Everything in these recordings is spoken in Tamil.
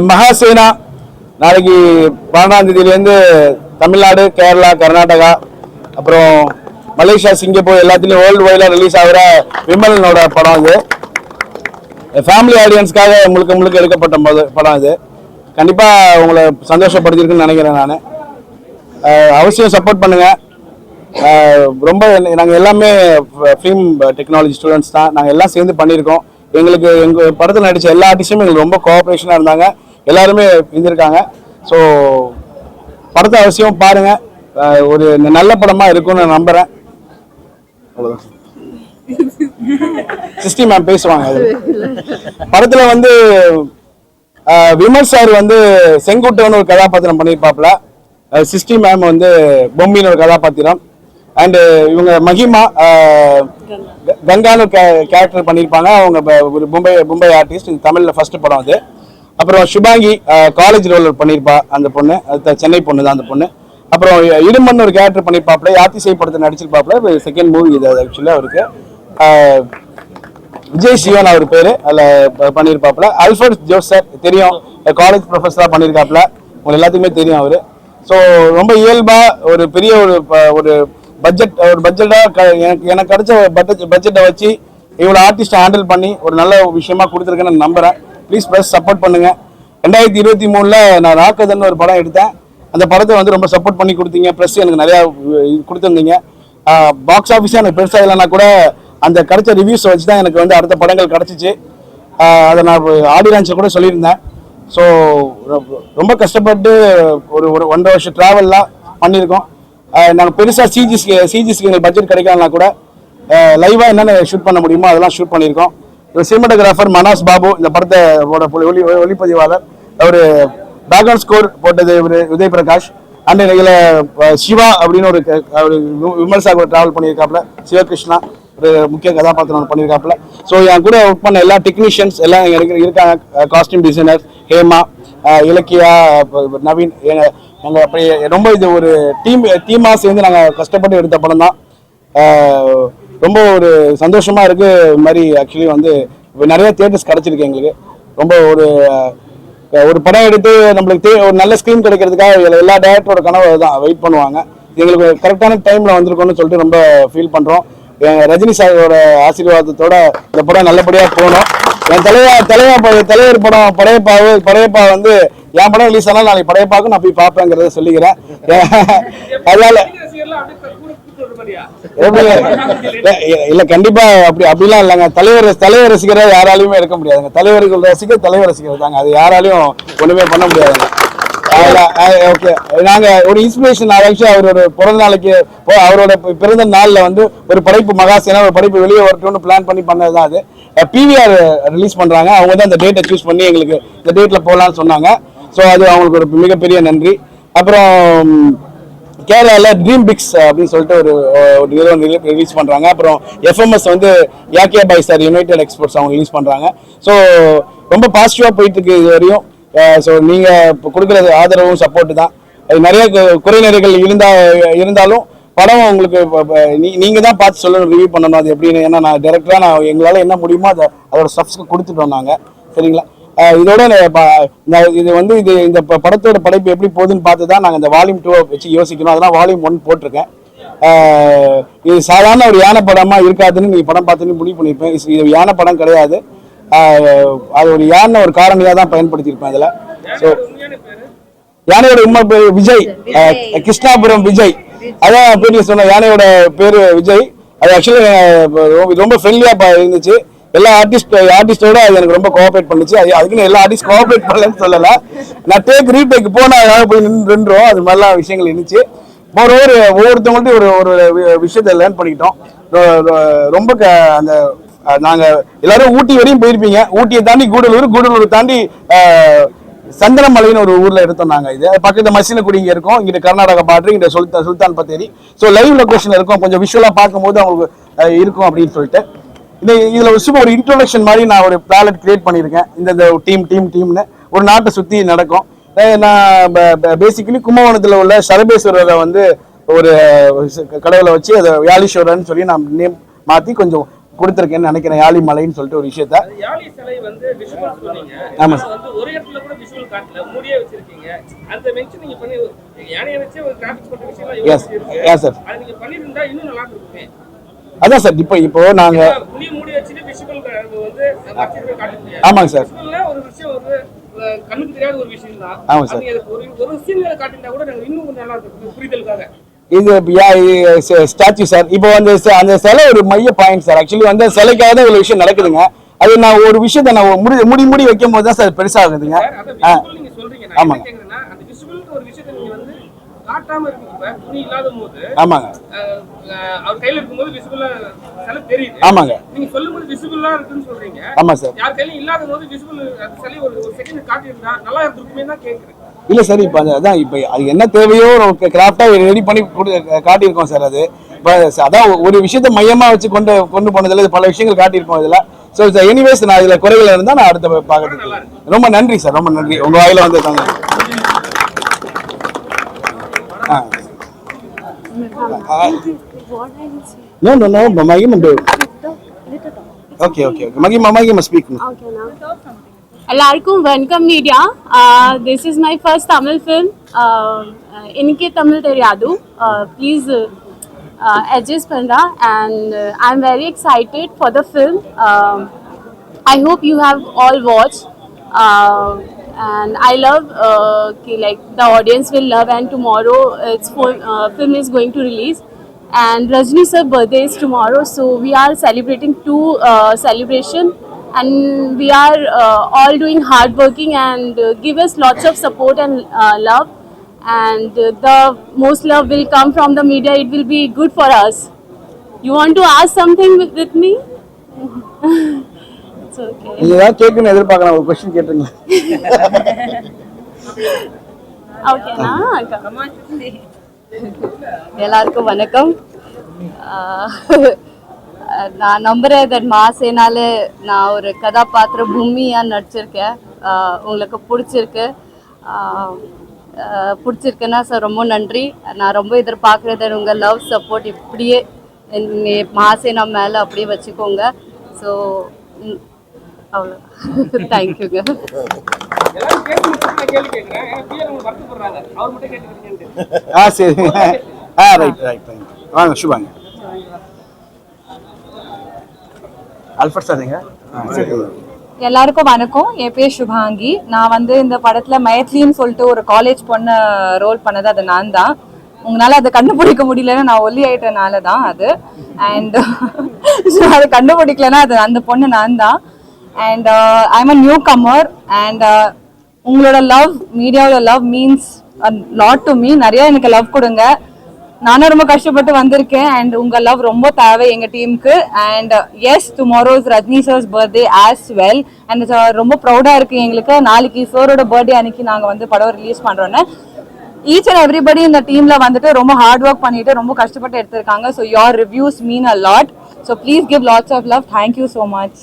மகாசேனா நாளைக்கு 12ஆம் தேதியிலேருந்து தமிழ்நாடு, கேரளா, கர்நாடகா, அப்புறம் மலேசியா, சிங்கப்பூர் எல்லாத்துலேயும் வேர்ல்டு வைடாக ரிலீஸ் ஆகிற விமலனோட படம் இது. ஃபேமிலி ஆடியன்ஸ்க்காக முழுக்க எடுக்கப்பட்ட படம் இது. கண்டிப்பாக உங்களை சந்தோஷப்படுத்திருக்குன்னு நினைக்கிறேன். நான் அவசியம் சப்போர்ட் பண்ணுங்கள். ரொம்ப நாங்கள் எல்லாமே ஃபிலிம் டெக்னாலஜி ஸ்டூடெண்ட்ஸ் தான். நாங்கள் எல்லாம் சேர்ந்து பண்ணியிருக்கோம். எங்கள் படத்தில் நடித்த எல்லா ஆர்டிஸ்டும் எங்களுக்கு ரொம்ப கோஆப்ரேஷனாக இருந்தாங்க. எல்லாருமே இருந்திருக்காங்க. ஸோ படத்தை அவசியம் பாருங்கள். ஒரு நல்ல படமாக இருக்கும்னு நான் நம்புகிறேன். அவ்வளோதான். சிஸ்டி மேம் பேசுவாங்க. படத்தில் வந்து விமல் சார் வந்து செங்குட்டவன் ஒரு கதாபாத்திரம் பண்ணியிருப்பாப்புல. சிஸ்டி மேம் வந்து பொம்மின்னு ஒரு கதாபாத்திரம். அண்டு இவங்க மகிமா கங்கான்னு கேரக்டர் பண்ணியிருப்பாங்க. அவங்க ஒரு மும்பை ஆர்டிஸ்ட். தமிழில் ஃபர்ஸ்ட் படம் அது. அப்புறம் சுபாங்கி காலேஜ் ரோல் பண்ணியிருப்பா. அந்த பொண்ணு சென்னை பொண்ணு தான் அந்த பொண்ணு. அப்புறம் இடுமன் ஒரு கேரக்டர் பண்ணியிருப்பாப்புல. யாத்திசை படத்தை நடிச்சிருப்பாப்புல. செகண்ட் மூவி இது ஆக்சுவலாக அவருக்கு. விஜய் சிவன் அவர் பேர் அதில் பண்ணியிருப்பாப்புல. அல்ஃபர்ட் ஜோஸ் சார் தெரியும், காலேஜ் ப்ரொஃபஸராக பண்ணியிருக்காப்புல. உங்களுக்கு எல்லாத்துக்குமே தெரியும் அவர். ஸோ ரொம்ப இயல்பாக ஒரு பெரிய ஒரு பட்ஜெட்டாக எனக்கு கிடைச்ச பட்ஜெட்டை வச்சு இவ்வளோ ஆர்டிஸ்ட்டை ஹேண்டில் பண்ணி ஒரு நல்ல விஷயமா கொடுத்துருக்கேன்னு நான் நம்புகிறேன். ப்ளீஸ் ப்ளஸ் சப்போர்ட் பண்ணுங்கள். 2023 நான் ராக்கதன் ஒரு படம் எடுத்தேன். அந்த படத்தை வந்து ரொம்ப சப்போர்ட் பண்ணி கொடுத்தீங்க. ப்ளஸ் எனக்கு நிறையா கொடுத்துருந்தீங்க. பாக்ஸ் ஆஃபீஸாக எனக்கு பெருசாக இல்லைன்னா கூட அந்த கிடைச்ச ரிவ்யூஸை வச்சு தான் எனக்கு வந்து அடுத்த படங்கள் கிடச்சிச்சு. அதை நான் ஆடியோ லான்ச்சில் கூட சொல்லியிருந்தேன். ஸோ ரொம்ப கஷ்டப்பட்டு ஒரு 1.5 வருஷம் ட்ராவல்லாம் பண்ணியிருக்கோம். நாங்கள் பெருசாக சிஜிஸ்க்கு எங்களுக்கு பட்ஜெட் கிடைக்கலன்னா கூட லைவாக என்னென்ன ஷூட் பண்ண முடியுமோ அதெல்லாம் ஷூட் பண்ணியிருக்கோம். சினிமாட்டோகிராஃபர் மனாஸ் பாபு இந்த படத்தை ஒளிப்பதிவாளர். அவர் பேக்ரவுண்ட் ஸ்கோர் போட்டது இவர் உதய் பிரகாஷ். அண்ட் இதில் சிவா அப்படின்னு ஒரு விமர்சகர் ட்ராவல் பண்ணியிருக்காப்புல. சிவகிருஷ்ணா ஒரு முக்கிய கதாபாத்திரம் பண்ணியிருக்காப்புல. ஸோ என் கூட ஒர்க் பண்ண எல்லா டெக்னீஷியன்ஸ் எல்லாம் இருக்காங்க. காஸ்டியூம் டிசைனர் ஹேமா, இலக்கியா, நவீன், நாங்கள் அப்படி ரொம்ப இது ஒரு டீமாக சேர்ந்து நாங்கள் கஷ்டப்பட்டு எடுத்த படம் தான். ரொம்ப ஒரு சந்தோஷமாக இருக்குது. இது மாதிரி ஆக்சுவலி வந்து நிறைய தியேட்டர்ஸ் கிடச்சிருக்கு எங்களுக்கு. ரொம்ப ஒரு படம் எடுத்து நம்மளுக்கு ஒரு நல்ல ஸ்க்ரீன் கிடைக்கிறதுக்காக எல்லா டேரக்டரோட கனவு தான் வெயிட் பண்ணுவாங்க. எங்களுக்கு கரெக்டான டைமில் வந்திருக்கோன்னு சொல்லிட்டு ரொம்ப ஃபீல் பண்ணுறோம். ரஜினி சாரோட ஆசீர்வாதத்தோட இந்த படம் நல்லபடியாக போகணும். என் தலைவர் படம் படையப்பா வந்து என் படம் ரிலீஸ் ஆனால் நாளைக்கு படையப்பாக்கும் நான் போய் பார்ப்பேங்கிறத சொல்லிக்கிறேன். அதனால இல்ல கண்டிப்பா அப்படிலாம் இல்லைங்க. தலைவர் ரசிகரை யாராலையுமே இருக்க முடியாதுங்க. தலைவர் ரசிகர் தாங்க. அது யாராலையும் ஒண்ணுமே பண்ண முடியாதுங்க. ஓகே, நாங்க ஒரு இன்ஸ்பிரேஷன் அவர் ஒரு பிறந்த நாளைக்கு அவரோட பிறந்த நாள்ல வந்து ஒரு படைப்பு மகாசேனா ஒரு படைப்பு வெளியே வரட்டும்னு பிளான் பண்ணதுதான் அது. பிவிஆர் ரிலீஸ் பண்றாங்க. அவங்க தான் அந்த டேட்டை சூஸ் பண்ணி எங்களுக்கு இந்த டேட்ல போகலான்னு சொன்னாங்க. ஸோ அது அவங்களுக்கு ஒரு மிகப்பெரிய நன்றி. அப்புறம் கேரளாவில் ட்ரீம் பிக்ஸ் அப்படின்னு சொல்லிட்டு ஒரு நிறுவனம் ரிலீஸ் பண்ணுறாங்க. அப்புறம் எஃப்எம்எஸ் வந்து Yahya bye sir United exports அவங்க ரிலீஸ் பண்ணுறாங்க. ஸோ ரொம்ப பாசிட்டிவாக போயிட்டு இருக்கு இது வரையும். ஸோ நீங்கள் இப்போ கொடுக்குற ஆதரவும் சப்போர்ட்டு தான். நிறைய குறைநிறைகள் இருந்தாலும் படம் உங்களுக்கு நீங்கள் தான் பார்த்து சொல்லணும், ரிவ்யூ பண்ணணும் அது எப்படின்னு. ஏன்னா நான் டேரக்டராக எங்களால் என்ன முடியுமோ அதோட ஸ்டெப்ஸ்க்கு கொடுத்துட்டோம் நாங்கள். சரிங்களா? இதோட இது வந்து இந்த படத்தோட படைப்பு எப்படி போகுதுன்னு பார்த்து தான் நாங்கள் இந்த வால்யூம் 2 வச்சு யோசிக்கணும். அதெல்லாம் வால்யூம் 1 போட்டிருக்கேன். இது சாதாரண ஒரு யானை படமாக இருக்காதுன்னு நீங்கள் படம் பார்த்துன்னு முடிவு பண்ணியிருப்பேன். இது யானை படம் கிடையாது. அது ஒரு யானை ஒரு காரணியாக தான் பயன்படுத்தியிருப்பேன் இதில். ஸோ யானையோட உண்மை பேர் விஜய், கிருஷ்ணாபுரம் விஜய். அதான் பேட்டில் சொன்ன யானையோட பேர் விஜய். அது ஆக்சுவலி ரொம்ப ஃப்ரெண்ட்லியாக இருந்துச்சு. எல்லா ஆர்டிஸ்டோட அது எனக்கு ரொம்ப கோஆப்ரேட் பண்ணுச்சு. அதுக்குன்னு எல்லா ஆர்டிஸ்ட் கோஆப்ரேட் பண்ணலன்னு சொல்லலை. நான் ரீடேக் போனால் போய் நின்றோம். அது மாதிரிலாம் விஷயங்கள் இருந்துச்சு. ஒவ்வொருத்தவங்கள்ட்டையும் ஒரு விஷயத்தை லேர்ன் பண்ணிக்கிட்டோம். ரொம்ப அந்த நாங்கள் எல்லாரும் ஊட்டி வரையும் போயிருப்பீங்க. ஊட்டியை தாண்டி கூடலூர் தாண்டி சந்தனமலைன்னு ஒரு ஊர்ல எடுத்தோம் நாங்க. இது பக்கத்து மசினகுடி இங்க இருக்கும். இங்கிட்ட கர்நாடகா பார்டர், இங்க சுல்தான் பத்தேரி. ஸோ லைவ் லொகேஷன் இருக்கும். கொஞ்சம் விஷுவலா பார்க்கும்போது அவங்களுக்கு இருக்கும் அப்படின்னு சொல்லிட்டு இதுல ஒரு இன்ட்ரோடக்ஷன் மாதிரி நான் ஒரு பிளானட் கிரியேட் பண்ணியிருக்கேன். இந்த டீம்னு ஒரு நாட்டை சுத்தி நடக்கும். நான் பேசிக்கலி கும்பகோணத்துல உள்ள சரபேஸ்வரரை வந்து ஒரு கடவுளை வச்சு அதை வியாலீஸ்வரர்னு சொல்லி நான் நேம் மாற்றி கொஞ்சம் கொடுத்துருக்கேன்னு நினைக்கிறேன். யாழி மலைன்னு சொல்லிட்டு ஒரு விஷயத்த. யாழி சிலை வந்து விஷுவல் சொன்னீங்க. ஆமா சார். வந்து ஒரு இடத்துல கூட விஷுவல் காட்டல, மூடியே வச்சிருக்கீங்க. அந்த மென்ஷன் நீங்க பண்ணி யானையை வச்சு ஒரு கிராபிக்ஸ் போட்ட விஷயம்லாம் எஸ் சார். அது நீங்க பண்ணிருந்தா இன்னும் நல்லா இருக்குமே. அதான் சார் இப்போ நாங்க புலி மூடி வச்சுட்டு விஷுவல் வந்து மச்சத்தை காட்ட முடியாது. ஆமாங்க சார். விஷுவல்ல ஒரு விஷயம் ஒரு கண்ணுக்கு தெரியாத ஒரு விஷயம் தான். ஆமாங்க சார். ஒரு சீன்ல காட்டினா கூட நாங்க இன்னும் கொஞ்சம் நல்லா இருக்கும் புரிதலுக்காக. இது ஸ்டாச்சு சார். இப்போ வந்து அந்த சிலை ஒரு மைய பாயிண்ட் சார். ஆக்சுவலி வந்து சிலைக்காக தான் ஒரு விஷயம் நடக்குதுங்க. அது நான் ஒரு விஷயத்த நான் முடி வைக்கும் போது தான் சார் பெருசாகுதுங்க. ஆமாங்க அந்த விஷுவல் ஒரு விஷயத்தை நீங்க வந்து காட்டாம இருக்கீங்க. துணி இல்லாத போது ஆமாங்க அவர் கையில இருக்கும்போது விசிபிளா சிலை தெரியுது. ஆமாங்க நீங்க சொல்லும்போது விசிபிளா இருக்குன்னு சொல்றீங்க. ஆமா சார். யார் கையில இல்லாத போது விசிபிள் அந்த சிலை ஒரு செகண்ட் காட்டியிருந்தா நல்லா இருந்திருக்குமே தான் கேக்குறேன். இல்ல சார், இப்போ அதான் இப்போ அது என்ன தேவையோ கிராஃப்டா ரெடி பண்ணி காட்டியிருக்கோம் சார். அது அதான் ஒரு விஷயத்த மையமா வச்சு கொண்டு போனதுல பல விஷயங்கள் காட்டியிருக்கோம் இதுல. ஸோ எனிவேஸ் நான் இதுல குறைகள் இருந்தா நான் அடுத்த பார்க்கறதுக்கு ரொம்ப நன்றி சார். ரொம்ப நன்றி உங்க வாயில வந்து தாங்க. No, Maggie, do. Okay. Maggie must speak. Okay, now. Alaikum, welcome media. This is my first Tamil film. Inke Tamil Teriyadu. Please adjust Panda, and I'm very excited for the film. I hope you have all watched. And I love like the audience will love, and tomorrow its film is going to release. And Rajni sir birthday is tomorrow, so we are celebrating two celebration, and we are all doing hard working, and give us lots of support and love, and the most love will come from the media. It will be good for us. You want to ask something with me? It's okay. நீங்க ஏதாவது கேட்கணும் எதிர்பார்க்கலாம், ஒரு क्वेश्चन கேட்டுங்க. Okay na. எல்லாருக்கும் வணக்கம். நான் நம்புறேன் தட் மாசேனால நான் ஒரு கதாபாத்திர பூமியாக நடிச்சிருக்கேன். உங்களுக்கு பிடிச்சிருக்குன்னா சார் ரொம்ப நன்றி. நான் ரொம்ப எதிர்பார்க்குறது உங்கள் லவ் சப்போர்ட் இப்படியே மாசேனா மேலே அப்படியே வச்சுக்கோங்க. ஸோ அவ்வளோ தேங்க்யூங்க. சரி. ரைட். வாங்க சுபாங்க. அல்ஃபர்ட் சார் நீங்க. எல்லாருக்கும் வணக்கம். என் பேர் சுபாங்கி. நான் வந்து இந்த படத்துல மைத்லின்னு சொல்லிட்டு ஒரு காலேஜ் பொண்ணு ரோல் பண்ணது அது நான் தான். உங்களால அதை கண்டுபிடிக்க முடியலன்னா நான் ஒல்லி ஆயிட்டனால தான் அது. அண்ட் அதை கண்டுபிடிக்கலன்னா அது அந்த பொண்ணு நான் தான். And I am a newcomer. And உங்களோட லவ், மீடியாவோட love means lot to me. நிறைய எனக்கு லவ் கொடுங்க. நானும் ரொம்ப கஷ்டப்பட்டு வந்திருக்கேன். அண்ட் உங்க லவ் ரொம்ப தேவை எங்க டீமுக்கு. And yes, tomorrow is Rajini sir's birthday as well. And ரொம்ப ப்ரௌடா இருக்கு எங்களுக்கு. நாளைக்கு சாரோட பர்த்டே அன்னைக்கு நாங்க வந்து படம் ரிலீஸ் பண்றோன்னு. ஈச் அண்ட் எவ்ரிபடி இந்த டீம்ல வந்துட்டு ரொம்ப ஹார்ட் ஒர்க் பண்ணிட்டு ரொம்ப கஷ்டப்பட்டு எடுத்திருக்காங்க. So your reviews mean a lot. So please give lots of love. Thank you so much.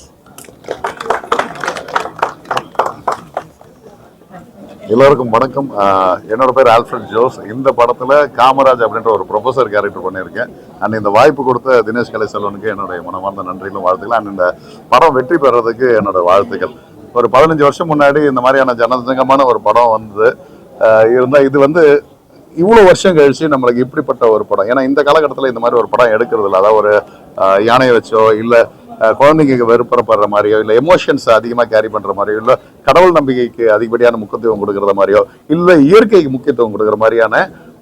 எல்லாருக்கும் வணக்கம். என்னோட பேர் ஆல்ஃபிரட் ஜோஸ். இந்த படத்தில் காமராஜ் அப்படின்ற ஒரு ப்ரொஃபஸர் கேரக்டர் பண்ணியிருக்கேன். அண்ட் இந்த வாய்ப்பு கொடுத்த தினேஷ் கலைசெல்வனுக்கு என்னுடைய மனமார்ந்த நன்றிகளும் வாழ்த்துக்கள். அண்ட் இந்த படம் வெற்றி பெறதுக்கு என்னோட வாழ்த்துக்கள். ஒரு 15 வருஷம் முன்னாடி இந்த மாதிரியான ஜனசங்கமான ஒரு படம் வந்து இருந்தால் இது வந்து இவ்வளோ வருஷம் கழிச்சு நம்மளுக்கு இப்படிப்பட்ட ஒரு படம். ஏன்னா இந்த காலகட்டத்தில் இந்த மாதிரி ஒரு படம் எடுக்கிறது இல்லை. அதாவது ஒரு யானையை வச்சோ இல்லை குழந்தைங்க வெறுப்புறப்படுற மாதிரியோ இல்லை எமோஷன்ஸ் அதிகமாக கேரி பண்ணுற மாதிரியோ இல்லை கடவுள் நம்பிக்கைக்கு அதிகப்படியான முக்கியத்துவம் கொடுக்குற மாதிரியோ இல்லை இயற்கைக்கு முக்கியத்துவம் கொடுக்குற மாதிரியான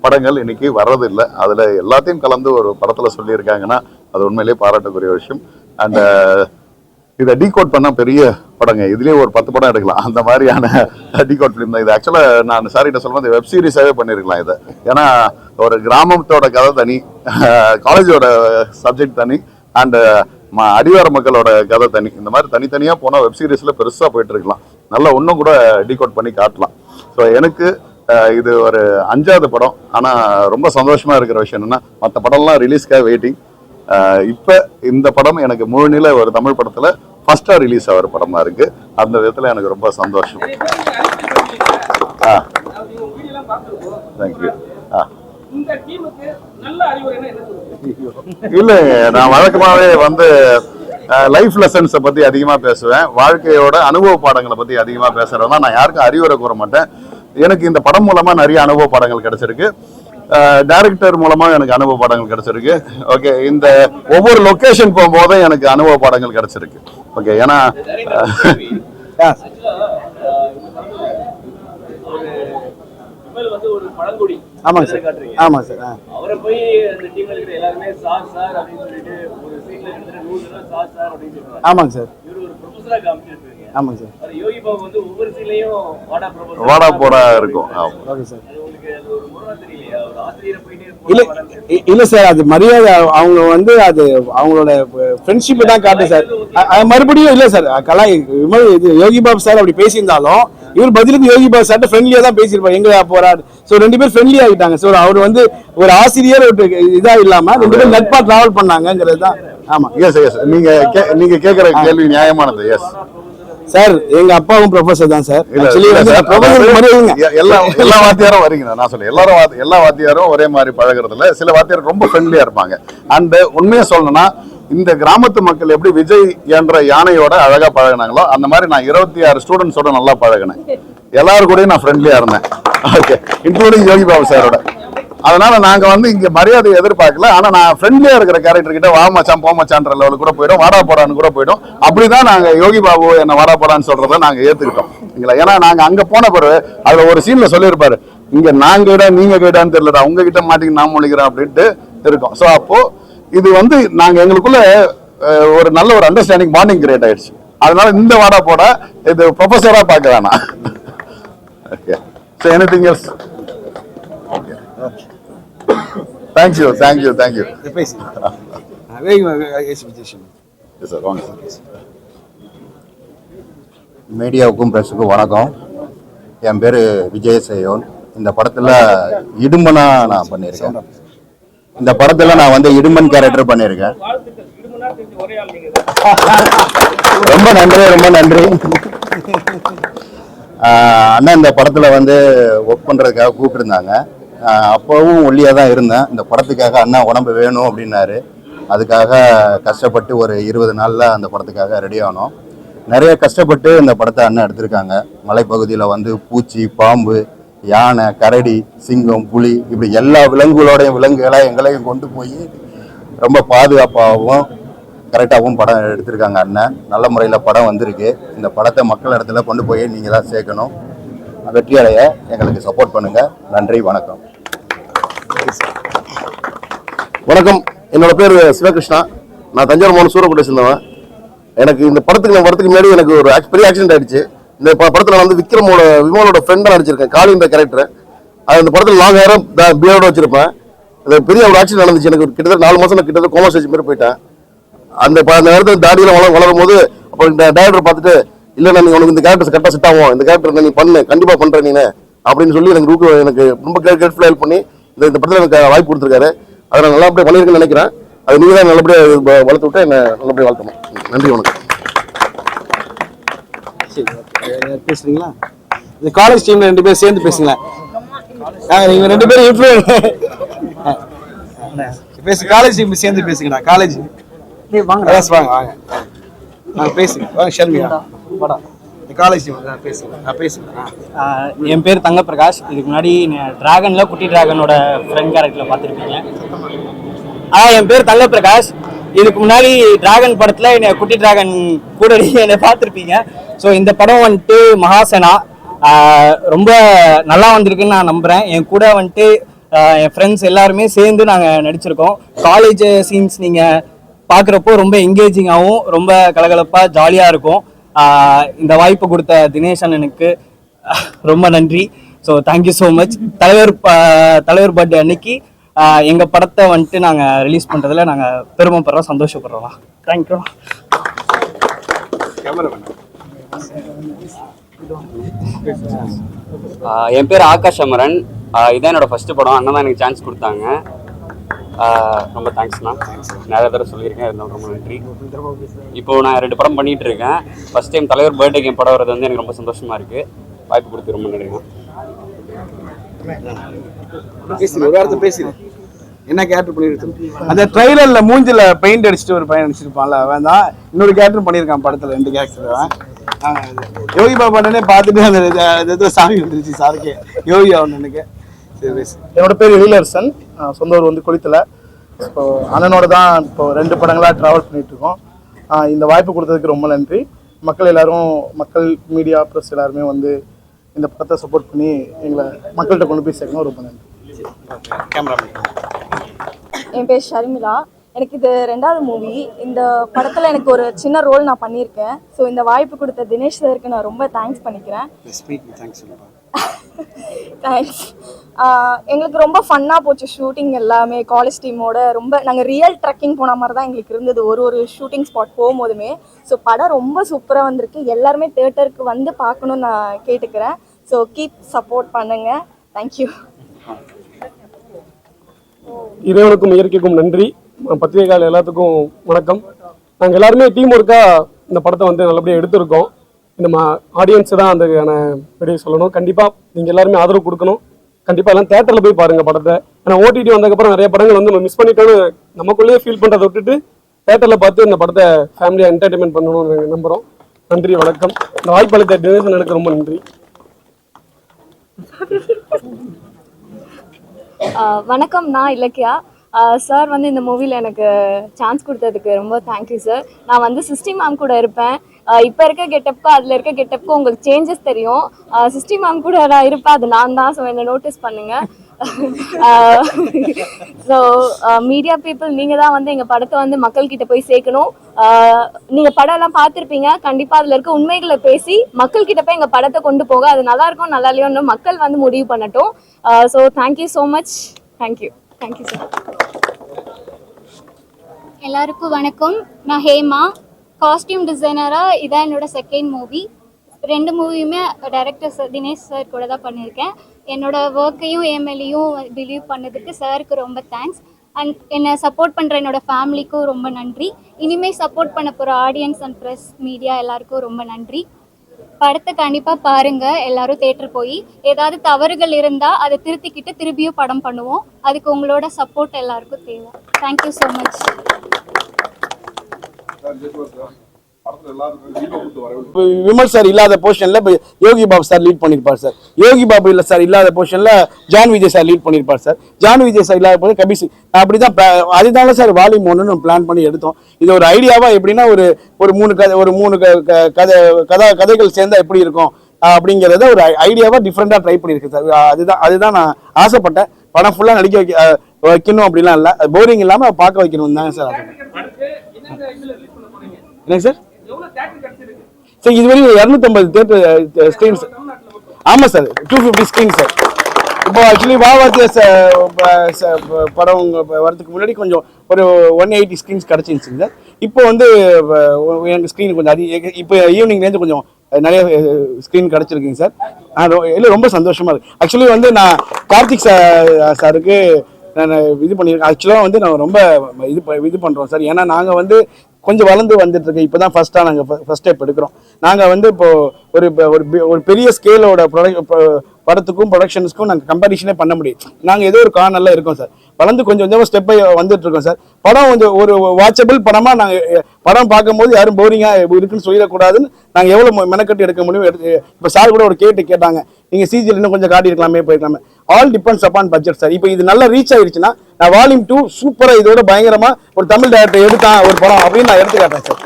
படங்கள் இன்னைக்கு வர்றதில்லை. அதில் எல்லாத்தையும் கலந்து ஒரு படத்தில் சொல்லியிருக்காங்கன்னா அது உண்மையிலேயே பாராட்டக்கூடிய விஷயம். அண்ட் இதை டீகோட் பண்ணால் பெரிய படங்க, இதுலேயே ஒரு 10 படம் எடுக்கலாம். அந்த மாதிரியான டீகோட் ஃபிலிம் தான் இது. ஆக்சுவலாக நான் சார்கிட்ட சொல்லும்போது வெப் சீரிஸாகவே பண்ணியிருக்கலாம் இதை. ஏன்னா ஒரு கிராமத்தோட கதை தனி, காலேஜோட சப்ஜெக்ட் தனி, அண்டு அடிவார மக்களோட கதை தனி. இந்த மாதிரி தனித்தனியாக போனால் வெப் சீரிஸில் பெருசாக போயிட்டு இருக்கலாம். நல்லா இன்னும் கூட டீகோட் பண்ணி காட்டலாம். ஸோ எனக்கு இது ஒரு 5வது படம். ஆனால் ரொம்ப சந்தோஷமாக இருக்கிற விஷயம் என்னென்னா மற்ற படம்லாம் ரிலீஸ்க்காக வெயிட்டிங். இப்போ இந்த படம் எனக்கு முழுநில ஒரு தமிழ் படத்தில் ஃபர்ஸ்ட்டாக ரிலீஸ் ஆகிற படமாக இருக்குது. அந்த விதத்தில் எனக்கு ரொம்ப சந்தோஷம். தேங்க்யூ. இல்ல, நான் வழக்கமாகவே வந்து லைஃப் லெசன்ஸை பற்றி அதிகமாக பேசுவேன். வாழ்க்கையோட அனுபவ பாடங்களை பற்றி அதிகமாக பேசுகிறவன் தான். நான் யாருக்கும் அறிவுரை கூற மாட்டேன். எனக்கு இந்த படம் மூலமாக நிறைய அனுபவ பாடங்கள் கிடைச்சிருக்கு. டைரக்டர் மூலமாக எனக்கு அனுபவ பாடங்கள் கிடைச்சிருக்கு. ஓகே, இந்த ஒவ்வொரு லொக்கேஷன் போகும்போதும் எனக்கு அனுபவ பாடங்கள் கிடைச்சிருக்கு. ஓகே, ஏன்னா ஒரு பழங்குடி. ஆமாங்க சார், ஆமாம் சார். அவரை போய் அந்த டீம்ல இருக்கிற எல்லாருமே சார் சார் அப்படின்னு சொல்லிட்டு ஒரு சீட்ல கிட்டத்தட்ட 100 தடவை சார் சார் அப்படின்னு சொல்றாங்க. ஆமாங்க சார். இவர் ஒரு ப்ரொஃபஸரா காமிச்சிருக்கீங்க. ஆமாங்க சார். அது யோகி பாபு வந்து ஒவ்வொரு சீட்லயும் வாடா போடா இருக்கும். Okay sir. உங்களுக்கு அது ஒரு முறை தெரியலையா? ஒரு ஆசிரியரை போயிட்டு இல்ல சார், அது மரியாதை. அவங்க வந்து அது அவங்களோட ஃப்ரெண்ட்ஷிப் தான் காட்டு சார். மறுபடியும் இல்ல சார், இது யோகி பாபு சார் அப்படி பேசியிருந்தாலும் இவர் பதிலுக்கு யோகி பாபு சார் ஃப்ரெண்ட்லியா தான் பேசியிருப்பாரு. எங்க போறாரு. ஸோ 2 பேர் ஃப்ரெண்ட்லி ஆகிட்டாங்க. ஸோ அவர் வந்து ஒரு ஆசிரியர் இதா இல்லாம 2 பேரும் நட்பா டிராவல் பண்ணாங்கிறது தான். ஆமா, எஸ் எஸ், நீங்க கேட்குற கேள்வி நியாயமானது. எஸ் சார், எங்க அப்பாவும் ப்ரொஃபசர் தான் சார். எல்லா வாத்தியாரும் வரீங்க. நான் சொல்ல எல்லா வாத்தியாரும் ஒரே மாதிரி பழகிறது இல்ல. சில வாத்தியார் ரொம்ப ஃப்ரெண்ட்லியா இருப்பாங்க. அண்ட் உண்மையா சொல்லணும்னா இந்த கிராமத்து மக்கள் எப்படி விஜய் என்ற யானையோட அழகா பழகினாங்களோ அந்த மாதிரி நான் 26 ஸ்டூடெண்ட்ஸோட நல்லா பழகினேன். எல்லாரும் கூடயும் நான் ஃப்ரெண்ட்லியா இருந்தேன். ஓகே, இன்க்ளூடிங் யோகி பாபு சாரோட. அதனால நாங்க வந்து இங்க மரியாதை எதிர்பார்க்கல. ஆனா நான் ஃப்ரெண்ட்லியா இருக்கிற கேரக்டர் கிட்ட வா மச்சான் போ மச்சான்ற லெவலுக்கு கூட போயிடும், வாடா போடான்னு கூட போயிடும். அப்படிதான் நாங்க யோகி பாபு என்ன வாடா போடான்னு சொல்றத நாங்க ஏத்துக்கிட்டோம். ஏன்னா நாங்க அங்க போன பிறகு அதுல ஒரு சீன்ல சொல்லியிருப்பாரு, இங்க நான் கைடா நீங்க கைடான்னு தெரியலடா, உங்க கிட்ட மாட்டிக்கு நான் மொழிக்கிறேன் அப்படின்ட்டு இருக்கோம். ஸோ அப்போ இது வந்து நாங்க எங்களுக்குள்ள ஒரு நல்ல ஒரு அண்டர்ஸ்டாண்டிங் பாண்டிங் கிரியேட் ஆயிடுச்சு. அதனால இந்த வாடா போட இது ப்ரொஃபஸரா பார்க்க வேணாம். Okay, so anything else? Okay, thank you. மீடியாவுக்கும் பிரஸுக்கும் வணக்கம். என் பேர் விஜய் சேயோன். இந்த படத்தில் இடும்பனா நான் பண்ணியிருக்கேன். இந்த படத்தில் நான் வந்து இடும்பன் கேரக்டர் பண்ணியிருக்கேன். ரொம்ப நன்றி. அண்ணா இந்த படத்தில் வந்து ஒர்க் பண்ணுறதுக்காக கூப்பிட்டுருந்தாங்க. அப்போவும் ஒல்லியாக தான் இருந்தேன். இந்த படத்துக்காக அண்ணா உடம்பு வேணும் அப்படின்னாரு. அதுக்காக கஷ்டப்பட்டு ஒரு 20 நாளில் அந்த படத்துக்காக ரெடி ஆனோம். நிறைய கஷ்டப்பட்டு இந்த படத்தை அண்ணன் எடுத்திருக்காங்க. மலைப்பகுதியில் வந்து பூச்சி, பாம்பு, யானை, கரடி, சிங்கம், புலி இப்படி எல்லா விலங்குகளை எங்களையும் கொண்டு போய் ரொம்ப பாதுகாப்பாகவும் கரெக்டாகவும் படம் எடுத்திருக்காங்க அண்ணன். நல்ல முறையில் படம் வந்திருக்கு. இந்த படத்தை மக்கள் இடத்துல கொண்டு போய் நீங்கள் தான் சேர்க்கணும். வெற்றி அடைய எங்களுக்கு சப்போர்ட் பண்ணுங்க. நன்றி, வணக்கம். வணக்கம், என்னோட பேர் சிவகிருஷ்ணா. நான் தஞ்சாவூர் மாவட்டம் சூரக்கோட்டை சேர்ந்தவன். எனக்கு இந்த படத்துக்கு நான் வரதுக்கு முன்னாடி எனக்கு ஒரு பெரிய ஆக்சிடென்ட் ஆயிடுச்சு. இந்த படத்தில் நான் வந்து விமலோட ஃப்ரெண்டாக நடிச்சிருக்கேன், காளின்ற கேரக்டர். அது இந்த படத்தில் லாங் ஹேரும் பியர்டோட வச்சிருப்பேன். அது பெரிய ஒரு ஆக்சிடென்ட் நடந்துச்சு. எனக்கு கிட்டத்தட்ட 4 மாதம் கிட்டத்தட்ட கோமா ஸ்டேஜ் மாதிரி போயிட்டேன். அந்த நேரத்தில் தாடியெல்லாம் வளரும் போது அப்போ இந்த டைரக்டர் பார்த்துட்டு, இல்லைண்ணா நீ உனக்கு இந்த கேரக்டர் கரெக்டாக செட் ஆகும், இந்த கேரக்டர் நீ பண்ணு, கண்டிப்பாக பண்ணுற நீ அப்படின்னு சொல்லி எனக்கு ரொம்ப கேட்ஃபுல்லாக ஹெல்ப் பண்ணி இந்த படத்தில் எனக்கு வாய்ப்பு கொடுத்துருக்காரு. அதை நான் நல்லபடியாக பண்ணியிருக்கேன்னு நினைக்கிறேன். அது நீங்கள் தான் நல்லபடியாக வளர்த்து விட்டு என்ன நல்லபடியாக வளர்த்தணும். நன்றி, வணக்கம். பேசுறீங்களா? இந்த காலேஜ் டீம்ல 2 பேரும் சேர்ந்து பேசுங்களா? நீங்க 2 பேரும் பேசு. காலேஜ் டீம் சேர்ந்து பேசுங்கடா. காலேஜ் வாங்க பேசுங்க. வாங்க ஷர்மியா வாடா. காலேஜ் டீம் பேசுங்க. என் பேர் தங்க பிரகாஷ். இதுக்கு முன்னாடி டிராகன்ல குட்டி டிராகனோட ஃப்ரெண்ட் கேரக்டர்ல பார்த்துருப்பீங்க. என் பேர் தங்க பிரகாஷ். இதுக்கு முன்னாடி டிராகன் படத்துல என்னை குட்டி டிராகன் கூட என்னை பார்த்துருப்பீங்க. ஸோ இந்த படம் வந்துட்டு மகாசேனா ரொம்ப நல்லா வந்திருக்குன்னு நான் நம்புறேன். என் கூட வந்துட்டு என் ஃப்ரெண்ட்ஸ் எல்லாருமே சேர்ந்து நாங்கள் நடிச்சிருக்கோம். காலேஜ் சீன்ஸ் நீங்கள் பார்க்குறப்போ ரொம்ப என்கேஜிங்காகவும் ரொம்ப கலகலப்பாக ஜாலியாக இருக்கும். இந்த வாய்ப்பு கொடுத்த தினேஷ் அண்ணனுக்கு ரொம்ப நன்றி. So thank you so much. தலைவர் பர்த்டே அன்னைக்கு எங்கள் படத்தை வந்துட்டு நாங்கள் ரிலீஸ் பண்ணுறதுல நாங்கள் பெருமைப்படுறோம், சந்தோஷப்படுறோம். தேங்க்யூ. என் பேர் ஆகாஷ் அமரன். இதான் என்னோட ஃபர்ஸ்ட் படம். அண்ணன் தான் எனக்கு சான்ஸ் கொடுத்தாங்க. ரொம்ப தேங்க்ஸ்ண்ணா. நிறைய தடவை சொல்லியிருக்கேன், இருந்தாலும் ரொம்ப நன்றி. இப்போது நான் 2 படம் பண்ணிகிட்டு இருக்கேன். ஃபர்ஸ்ட் டைம் தலைவர் பர்த்டேக்கு என் படம் வர்றது வந்து எனக்கு ரொம்ப சந்தோஷமாக இருக்குது. வாய்ப்பு கொடுத்து ரொம்ப நன்றிண்ணா. என்ன கேரக்டர் பண்ணிருக்கு அந்த ட்ரைலர்ல மூஞ்சில பெயிண்ட் அடிச்சுட்டு ஒரு பையன் அடிச்சிருப்பான்ல அவன் தான் இன்னொரு கேரக்டர் பண்ணியிருக்கான் படத்துல 2 கேரக்டர் யோகி பாபா அண்ணனே பார்த்துட்டு அந்த சாமி வந்துருச்சு சாருக்கே யோகி அண்ணனுக்கு. என்னோட பேர் எழிலரசன், சொந்த ஊர் வந்து கொளித்தலை. இப்போ அண்ணனோட தான் இப்போ 2 படங்களாக ட்ராவல் பண்ணிட்டு இருக்கோம். இந்த வாய்ப்பு கொடுத்ததுக்கு ரொம்ப நன்றி. மக்கள் எல்லாரும், மக்கள் மீடியா ப்ரெஸ் எல்லாருமே வந்து இந்த படத்தை சப்போர்ட் பண்ணி எங்களை மக்கள்கிட்ட கொண்டு போய் சேர்க்கணும். ரொம்ப நன்றி. என் பேர் ஷர்மிளா. எனக்கு இது 2வது மூவி. இந்த படத்தில் எனக்கு ஒரு சின்ன ரோல் நான் பண்ணியிருக்கேன். ஸோ இந்த வாய்ப்பு கொடுத்த தினேஷ் சாருக்கு நான் ரொம்ப தேங்க்ஸ் பண்ணிக்கிறேன். தேங்க்ஸ். எங்களுக்கு ரொம்ப ஃபன்னாக போச்சு ஷூட்டிங் எல்லாமே. காலேஜ் டீமோட ரொம்ப நாங்கள் ரியல் ட்ரக்கிங் போன மாதிரி தான் எங்களுக்கு இருந்தது ஒரு ஷூட்டிங் ஸ்பாட் போகும்போதுமே. ஸோ படம் ரொம்ப சூப்பராக வந்திருக்கு. எல்லாருமே தியேட்டருக்கு வந்து பார்க்கணுன்னு நான் கேட்டுக்கிறேன். ஸோ கீப் சப்போர்ட் பண்ணுங்கள். தேங்க்யூ. இறைவனுக்கும் இயற்கைக்கும் நன்றி. பத்திரிகையாளர் எல்லாத்துக்கும் வணக்கம். நாங்கள் எல்லாருமே டீம் ஒர்க்காக இந்த படத்தை வந்து நல்லபடியாக எடுத்திருக்கோம். இந்த ஆடியன்ஸு தான் அதுக்கான வெளியே சொல்லணும். கண்டிப்பாக நீங்கள் எல்லாருமே ஆதரவு கொடுக்கணும். கண்டிப்பாக எல்லாம் தேட்டரில் போய் பாருங்கள் படத்தை. ஏன்னா ஓடிடி வந்ததுக்கப்புறம் நிறைய படங்கள் வந்து நம்ம மிஸ் பண்ணிட்டோன்னு நமக்குள்ளேயே ஃபீல் பண்ணுறதை விட்டுட்டு தேட்டரில் பார்த்து இந்த படத்தை ஃபேமிலியாக என்டர்டைன்மெண்ட் பண்ணணும்னு நாங்கள் நம்புகிறோம். நன்றி, வணக்கம். இந்த வாய்ப்பளித்த தினேசன் எனக்கு ரொம்ப நன்றி. வணக்கம், நான் இலக்கியா. சார் வந்து இந்த மூவியில் எனக்கு சான்ஸ் கொடுத்ததுக்கு ரொம்ப தேங்க்யூ சார். நான் வந்து சிஸ்டி மேம் கூட இருப்பேன். இப்போ இருக்க கெட்டப்புக்கும் அதில் இருக்க கெட்டப்புக்கும் உங்களுக்கு சேஞ்சஸ் தெரியும். சிஸ்டி மேம் கூட நான் இருப்பேன், அது நான் தான். ஸோ என்னை நோட்டீஸ் பண்ணுங்கள். ஸோ மீடியா பீப்புள், நீங்கள் தான் வந்து எங்கள் படத்தை வந்து மக்கள்கிட்ட போய் சேர்க்கணும். நீங்கள் படம்லாம் பார்த்துருப்பீங்க. கண்டிப்பாக அதில் இருக்க உண்மைகளை பேசி மக்கள்கிட்ட போய் எங்கள் படத்தை கொண்டு போக, அது நல்லாயிருக்கும் நல்லா இல்லையோன்னு மக்கள் வந்து முடிவு பண்ணட்டும். So thank you so much. Thank you sir. எல்லாருக்கும் வணக்கம். நான் ஹேமா, காஸ்டியூம் டிசைனராக. இதான் என்னோட 2nd மூவி. 2 மூவியுமே டைரக்டர் சார் தினேஷ் சார் கூட தான் பண்ணியிருக்கேன். என்னோட ஒர்க்கையும் ஏஎம்எல்லையும் பிலீவ் பண்ணதுக்கு சாருக்கு ரொம்ப தேங்க்ஸ். அண்ட் என்னை சப்போர்ட் பண்ணுற என்னோடய ஃபேமிலிக்கும் ரொம்ப நன்றி. இனிமேல் சப்போர்ட் பண்ண போகிற ஆடியன்ஸ் அண்ட் ப்ரெஸ் மீடியா எல்லாருக்கும் ரொம்ப நன்றி. படத்தை கண்டிப்பாக பாருங்கள். எல்லோரும் தேட்டர் போய் ஏதாவது தவறுகள் இருந்தால் அதை திருத்திக்கிட்டு திரும்பியும் படம் பண்ணுவோம். அதுக்கு உங்களோட சப்போர்ட் எல்லாருக்கும் தேவை. Thank you so much. Vimal sir இல்லாத போர்ஷன்ல யோகி பாபு சார் லீட் பண்ணிருப்பார் சார். யோகி பாபு இல்ல சார் இல்லாத போர்ஷன்ல ஜான் விஜய் சார் லீட் பண்ணிருப்பார் சார். ஜான் விஜய் சார் இல்லாத போது கபிசி. அப்படிதான் அதுதான் சார் வால்யூம் 1 பிளான் பண்ணி எடுத்தோம். இது ஒரு ஐடியாவா எப்படின்னா ஒரு 3 கதைகள் சேர்ந்தா எப்படி இருக்கும் அப்படிங்கறத ஒரு ஐடியாவா டிஃப்ரெண்டா ட்ரை பண்ணிருக்கு சார். அதுதான் நான் ஆசைப்பட்டேன். படம் ஃபுல்லா நடிக்க வைக்கணும் அப்படிலாம் இல்ல, போரிங் இல்லாம பார்க்க வைக்கணும் தாங்க சார். என்ன சார் சார் இதுவரையும் 250 தேட்டர் ஸ்க்ரீன்ஸ். ஆமாம் சார், 250 ஸ்க்ரீன் சார். இப்போ ஆக்சுவலி வாவாத்திய படம் வரதுக்கு முன்னாடி கொஞ்சம் ஒரு 180 ஸ்க்ரீன்ஸ் கிடச்சிருந்துச்சுங்க சார். இப்போ வந்து எனக்கு ஸ்க்ரீன் கொஞ்சம் இப்போ ஈவினிங்லேருந்து கொஞ்சம் நிறைய ஸ்க்ரீன் கிடச்சிருக்குங்க சார். இல்லை ரொம்ப சந்தோஷமாக இருக்குது. ஆக்சுவலி வந்து நான் கார்த்திக் சாருக்கு நான் இது பண்ணியிருக்கேன். ஆக்சுவலாக வந்து நான் ரொம்ப இது பண்ணுறோம் சார். ஏன்னா நாங்கள் வந்து கொஞ்சம் வளர்ந்து வந்துட்டு இருக்கு. இப்போ தான் நாங்கள் ஃபர்ஸ்ட் ஸ்டெப் எடுக்கிறோம். நாங்கள் வந்து இப்போ ஒரு பெரிய ஸ்கேலோட படத்துக்கும் ப்ரொடக்ஷன்ஸ்க்கும் நாங்கள் கம்பேரிஷனே பண்ண முடியும். நாங்கள் ஏதோ ஒரு கார்னரில் இருக்கோம் சார். வளர்ந்து கொஞ்சம் கொஞ்சமாக ஸ்டெப்பை வந்துட்டு இருக்கோம் சார். படம் கொஞ்சம் ஒரு வாட்சபிள் படமாக நாங்கள் படம் பார்க்கும்போது யாரும் போரிங்காக இருக்குன்னு சொல்லிடக்கூடாதுன்னு நாங்கள் எவ்வளோ மெனக்கட்டு எடுக்க முடியும். இப்போ சார் கூட ஒரு கேட்டாங்க, நீங்கள் சிஜியில் இன்னும் கொஞ்சம் காட்டியிருக்கலாமே போயிருக்கலாமே. All depends upon budget sir. இப்போ இது நல்லா ரீச் ஆயிடுச்சுன்னா நான் வால்யூம் 2 சூப்பராக இதோட பயங்கரமாக ஒரு தமிழ் டைரக்டர் எடுத்தான் ஒரு படம் அப்படின்னு நான் எடுத்து காட்டுறேன் சார்.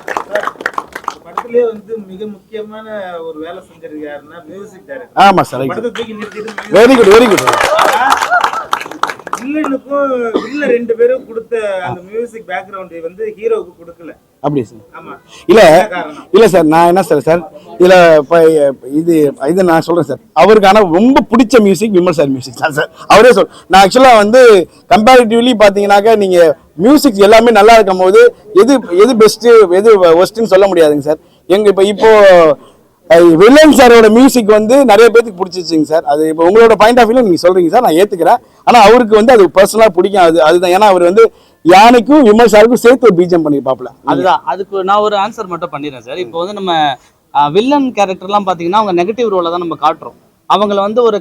படத்திலே வந்து மிக முக்கியமான ஒரு வேலை செஞ்சிருக்காருன்னா மியூசிக் டைரக்டர். ஆமா sir, very good very good. வில்லனுக்கும் வில்ல 2 பேரும் கொடுத்த அந்த மியூசிக் பேக்ரவுண்ட் வந்து ஹீரோவுக்கு கொடுக்கல. அப்படி சார். ஆமா. இல்ல சார், நான் என்ன சார் இதுல இது நான் சொல்றேன் சார். அவருக்கு ஆனா ரொம்ப பிடிச்ச மியூசிக் விமல் சார் மியூசிக் தான் சார். அவரே நான் ஆக்சுவலா வந்து கம்பேரிட்டிவ்லி பாத்தீங்கன்னாக்கா நீங்க மியூசிக் எல்லாமே நல்லா இருக்கும் போது எது பெஸ்ட் எது ஒஸ்ட்னு சொல்ல முடியாதுங்க சார். இப்போ வில்லன் சாரோட மியூசிக் வந்து நிறைய பேருக்கு பிடிச்சிருச்சுங்க சார். அது இப்போ உங்களோட பாயிண்ட் ஆஃப் வியூல நீங்க சொல்றீங்க சார், நான் ஏத்துக்கிறேன். ஆனா அவருக்கு வந்து அது பர்சனலா பிடிக்கும். அதுதான் ஏன்னா அவர் வந்து யானைக்கும் விமல் சாருக்கும் சேர்த்து ஒரு பீஜம் பண்ணிருப்பாப்ல. அதுக்கு நான் ஒரு ஆன்சர் மட்டும் பண்ணிடுறேன் சார். இப்போ வந்து நம்ம வில்லன் கேரக்டர்லாம் பார்த்தீங்கன்னா அவங்க நெகட்டிவ் ரோலை தான் நம்ம காட்டுறோம். அவங்கள வந்து ஒரு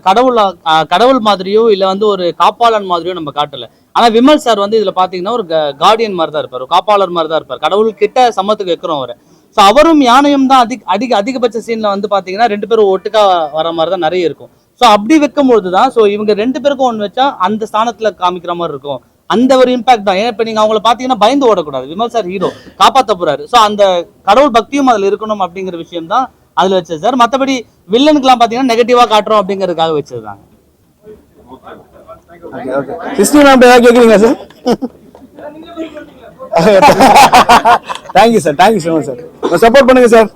கடவுள் மாதிரியோ இல்லை வந்து ஒரு காப்பாளன் மாதிரியோ நம்ம காட்டலை. ஆனா விமல் சார் வந்து இதுல பாத்தீங்கன்னா ஒரு கார்டியன் மாதிரி தான் இருப்பார், ஒரு காப்பாளர் மாதிரி தான் இருப்பார். கடவுள் கிட்ட சமத்துக்கு வைக்கிறோம் அவரை. ஸோ அவரும் யானையும் தான் அதிகபட்ச சீன்ல வந்து பாத்தீங்கன்னா 2 பேரும் ஒட்டுக்கா வர மாதிரி தான் நிறைய இருக்கும். ஸோ அப்படி வைக்கும்பொழுது தான் ஸோ இவங்க 2 பேருக்கும் ஒன்று வச்சா அந்த ஸ்தானத்துல காமிக்கிற மாதிரி இருக்கும். அந்த ஒரு இம்பாக்ட் தான். ஏன்னா இப்ப நீங்க அவங்கள பாத்தீங்கன்னா பயந்து ஓடக்கூடாது. விமல் சார் ஹீரோ காப்பாத்த போறாரு. ஸோ அந்த கடவுள் பக்தியும் அதுல இருக்கணும் அப்படிங்கிற விஷயம் தான் அதுல வச்சது சார். மற்றபடி வில்லனுக்குலாம் பாத்தீங்கன்னா நெகட்டிவா காட்டுறோம் அப்படிங்கிறதுக்காக வச்சதுதாங்க. சிஸ்டி மேம் ஏதாவது கேட்குறீங்களா sir? Thank you sir, thank you so much sir. Support பண்ணுங்க சார்.